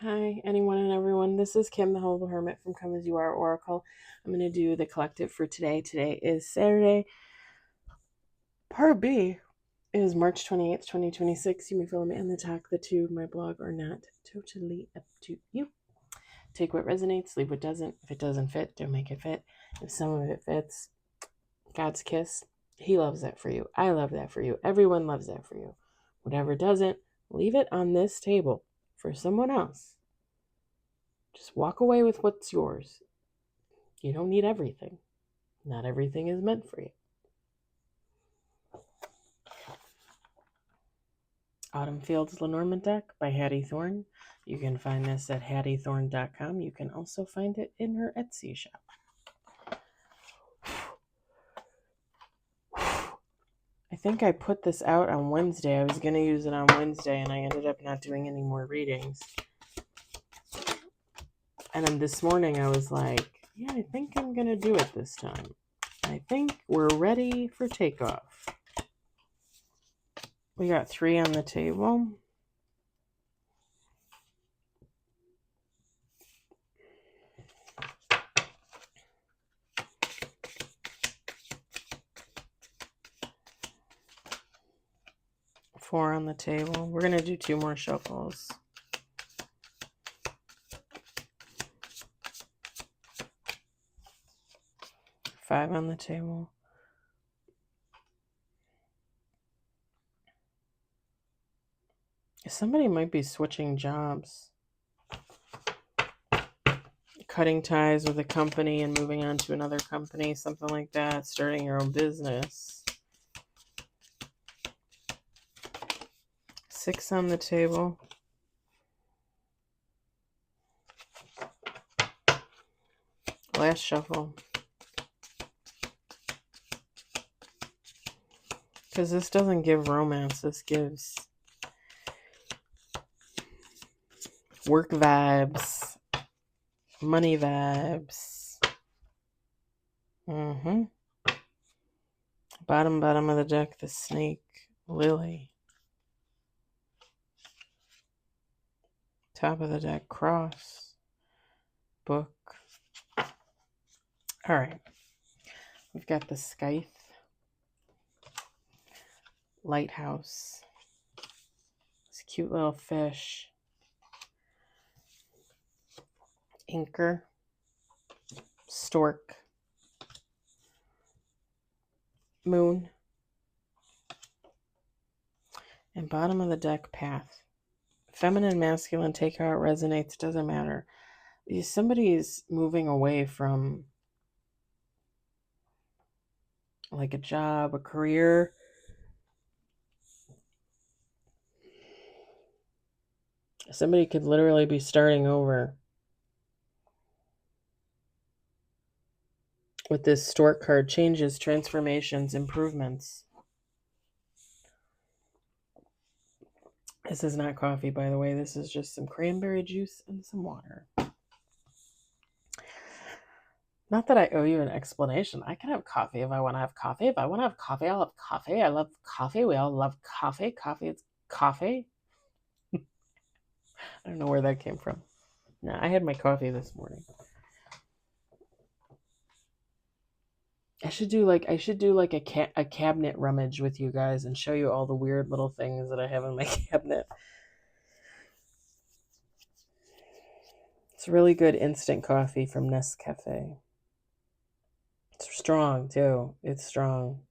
Hi, anyone and everyone. This is Kim, the Humble Hermit from Come As You Are Oracle. I'm going to do the collective for today. Today is Saturday. Part B is March 28th, 2026. You may follow me on the talk, the tube, my blog, or not. Totally up to you. Take what resonates, leave what doesn't. If it doesn't fit, don't make it fit. If some of it fits, God's kiss. He loves that for you. I love that for you. Everyone loves that for you. Whatever doesn't, leave it on this table for someone else. Just walk away with what's yours. You don't need everything. Not everything is meant for you. Autumn Fields Lenormand deck by Hattie Thorne. You can find this at hattiethorne.com. You can also find it in her Etsy shop. I think I put this out on Wednesday. I was going to use it on Wednesday, and I ended up not doing any more readings. And then this morning I was like, yeah, I think I'm going to do it this time. I think we're ready for takeoff. We got 3 on the table. Four on the table. We're going to do 2 more shuffles. 5 on the table. Somebody might be switching jobs. Cutting ties with a company and moving on to another company, something like that. Starting your own business. 6 on the table. Last shuffle. Because this doesn't give romance. This gives work vibes. Money vibes. Bottom of the deck, the snake, lily. Top of the deck, cross, book. All right. We've got the scythe, lighthouse, this cute little fish, anchor, stork, moon, and bottom of the deck, path. Feminine, masculine, take how it resonates, doesn't matter. Somebody is moving away from like a job, a career. Somebody could literally be starting over. With this stork card, changes, transformations, improvements. This is not coffee, by the way. This is just some cranberry juice and some water. Not that I owe you an explanation. I can have coffee if I want to have coffee. If I want to have coffee, I'll have coffee. I love coffee. We all love coffee. Coffee is coffee. I don't know where that came from. No, I had my coffee this morning. I should do like a cabinet rummage with you guys and show you all the weird little things that I have in my cabinet. It's really good instant coffee from Nescafe. It's strong too. It's strong.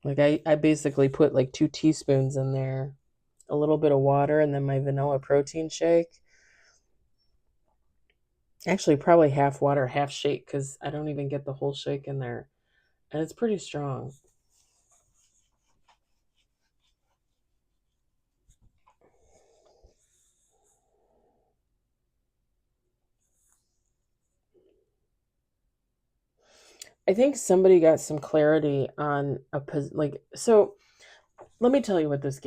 Like I basically put like 2 teaspoons in there, a little bit of water, and then my vanilla protein shake. Actually, probably half water, half shake, because I don't even get the whole shake in there. And it's pretty strong. I think somebody got some clarity on so let me tell you what this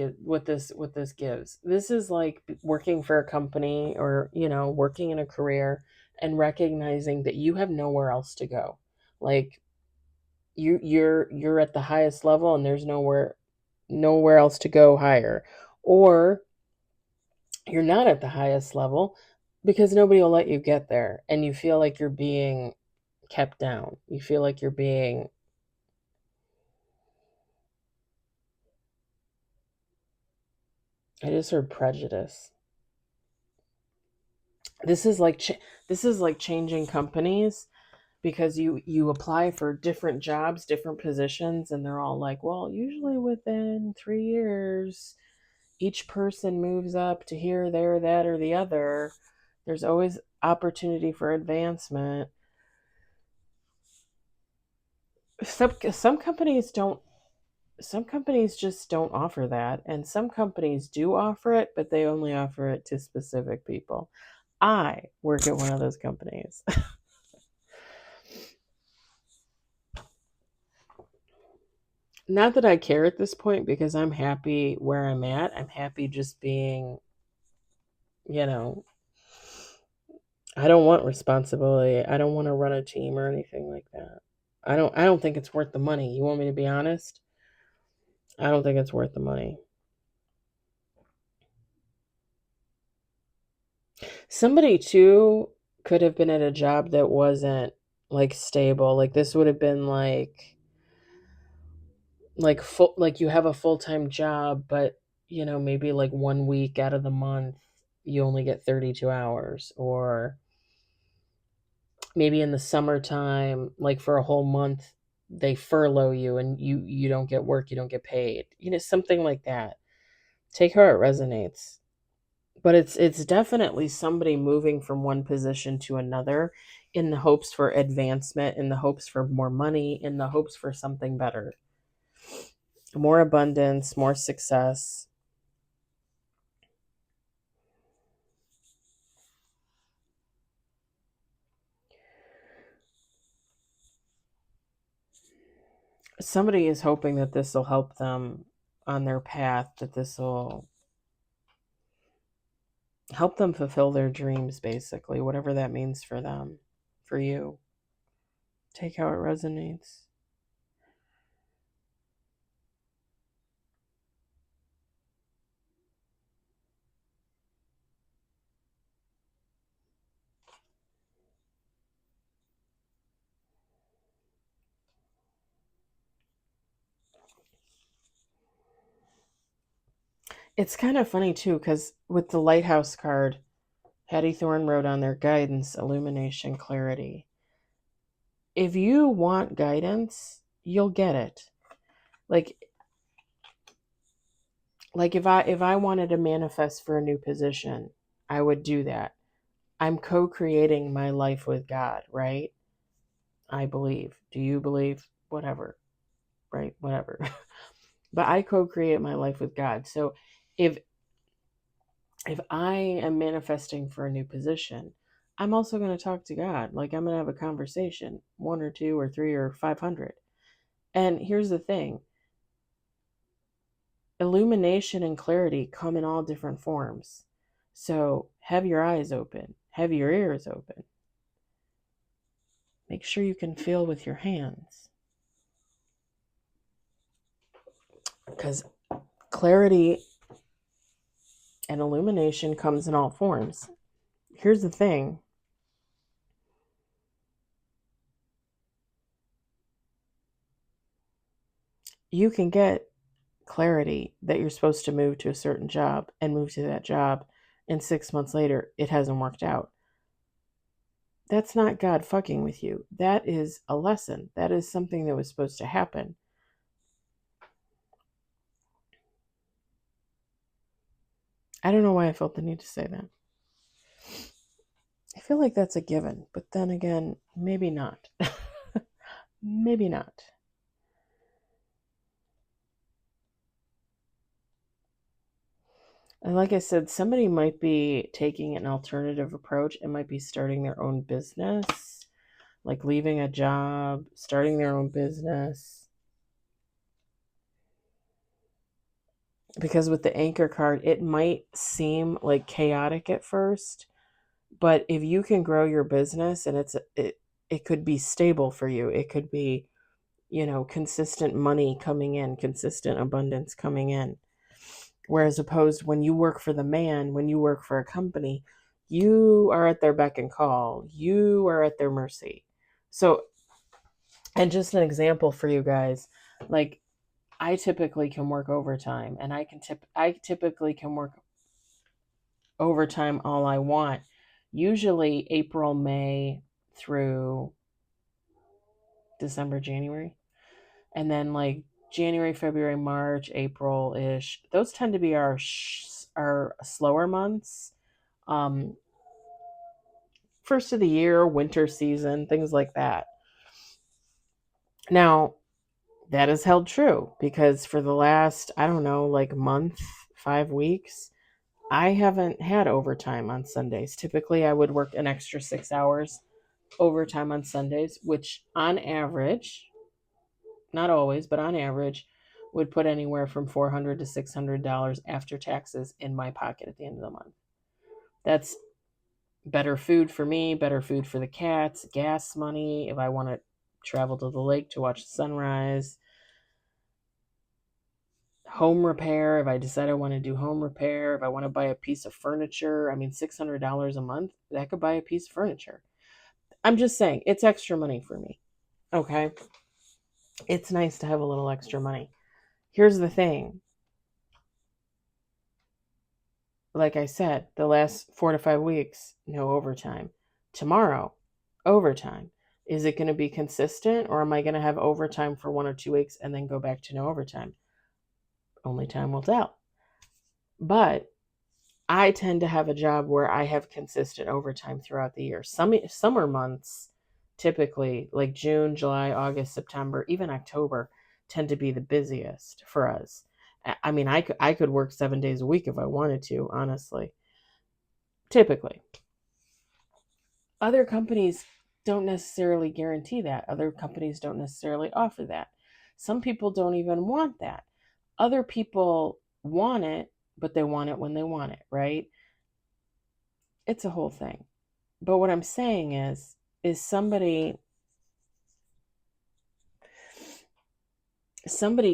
gives. This is like working for a company or, working in a career and recognizing that you have nowhere else to go. Like you're at the highest level and there's nowhere else to go higher. Or You're not at the highest level because nobody will let you get there. And you feel like you're being kept down. You feel like you're being. I just heard prejudice. This is like this is like changing companies because you apply for different jobs, different positions, and they're all like, well, usually within 3 years, each person moves up to here, there, that, or the other. There's always opportunity for advancement. Some companies don't. Some companies just don't offer that, and some companies do offer it, but they only offer it to specific people. I work at one of those companies. Not that I care at this point because I'm happy where I'm at. I'm happy just being, you know, I don't want responsibility. I don't want to run a team or anything like that. I don't think it's worth the money. You want me to be honest? I don't think it's worth the money. Somebody too could have been at a job that wasn't like stable. Like this would have been like you have a full-time job, but maybe like 1 week out of the month you only get 32 hours, or maybe in the summertime, like for a whole month they furlough you and you don't get work, you don't get paid. Something like that. Take how it resonates. But it's definitely somebody moving from one position to another in the hopes for advancement, in the hopes for more money, in the hopes for something better. More abundance, more success. Somebody is hoping that this will help them on their path, that this will help them fulfill their dreams, basically, whatever that means for them, for you. Take how it resonates. It's kind of funny too, because with the lighthouse card, Hattie Thorne wrote on their guidance, illumination, clarity. If you want guidance, you'll get it. Like if I wanted to manifest for a new position, I would do that. I'm co-creating my life with God, right? I believe. Do you believe? Whatever, right? Whatever. But I co-create my life with God. So if if I am manifesting for a new position, I'm also going to talk to God. Like I'm going to have a conversation, one or two or three or 500. And here's the thing, illumination and clarity come in all different forms. So have your eyes open, have your ears open. Make sure you can feel with your hands. Because clarity and illumination comes in all forms. Here's the thing. You can get clarity that you're supposed to move to a certain job and move to that job, and 6 months later it hasn't worked out. That's not God fucking with you. That is a lesson. That is something that was supposed to happen. I don't know why I felt the need to say that. I feel like that's a given, but then again, maybe not. Maybe not. And like I said, somebody might be taking an alternative approach and might be starting their own business, like leaving a job, starting their own business. Because with the anchor card, it might seem like chaotic at first, but if you can grow your business and it could be stable for you. It could be, consistent money coming in, consistent abundance coming in. Whereas opposed when you work for the man, when you work for a company, you are at their beck and call. You are at their mercy. So, and just an example for you guys, like I typically can work overtime, and I typically can work overtime all I want. Usually April, May through December, January. And then like January, February, March, April-ish. Those tend to be our slower months. Um First of the year, winter season, things like that. Now, that has held true because for the last, I don't know, like month, 5 weeks, I haven't had overtime on Sundays. Typically, I would work an extra 6 hours overtime on Sundays, which on average, not always, but on average, would put anywhere from $400 to $600 after taxes in my pocket at the end of the month. That's better food for me, better food for the cats, gas money if I want to travel to the lake to watch the sunrise, home repair if I decide I want to do home repair, if I want to buy a piece of furniture. I mean, $600 a month, that could buy a piece of furniture. I'm just saying, it's extra money for me. Okay? It's nice to have a little extra money. Here's the thing. Like I said, the last 4 to 5 weeks, no overtime. Tomorrow, overtime. Is it going to be consistent, or am I going to have overtime for 1 or 2 weeks and then go back to no overtime? Only time will tell. But I tend to have a job where I have consistent overtime throughout the year. Some summer months, typically like June, July, August, September, even October, tend to be the busiest for us. I mean, I could work 7 days a week if I wanted to, honestly. Typically. Other companies don't necessarily guarantee that. Other companies don't necessarily offer that. Some people don't even want that. Other people want it, but they want it when they want it, right? It's a whole thing. But what I'm saying is somebody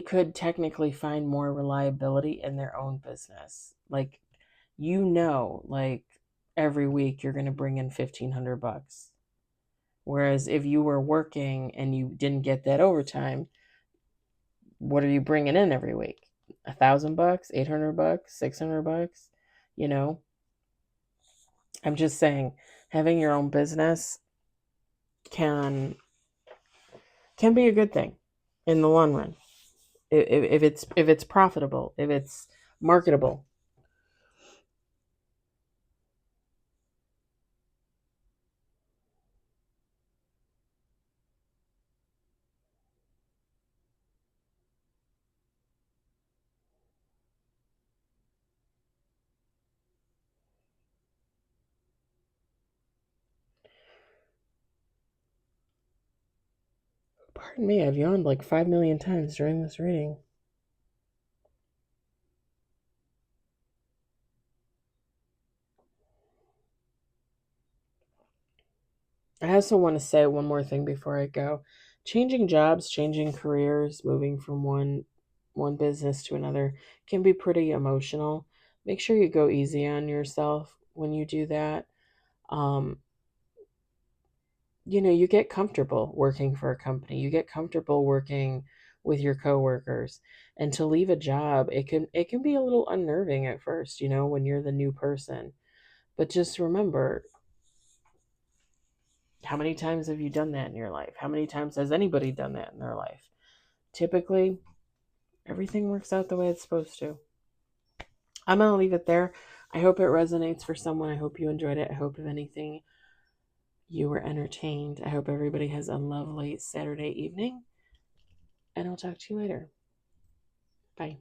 could technically find more reliability in their own business. Like like every week you're going to bring in $1,500. Whereas if you were working and you didn't get that overtime, what are you bringing in every week? $1,000, $800, $600? You know, I'm just saying, having your own business can be a good thing in the long run. If it's profitable, if it's marketable. Pardon me, I've yawned like 5 million times during this reading. I also want to say one more thing before I go. Changing jobs, changing careers, moving from one business to another can be pretty emotional. Make sure you go easy on yourself when you do that. Um, you get comfortable working for a company. You get comfortable working with your coworkers. And to leave a job, it can be a little unnerving at first, when you're the new person. But just remember, how many times have you done that in your life? How many times has anybody done that in their life? Typically, everything works out the way it's supposed to. I'm going to leave it there. I hope it resonates for someone. I hope you enjoyed it. I hope, if anything, you were entertained. I hope everybody has a lovely Saturday evening, and I'll talk to you later. Bye.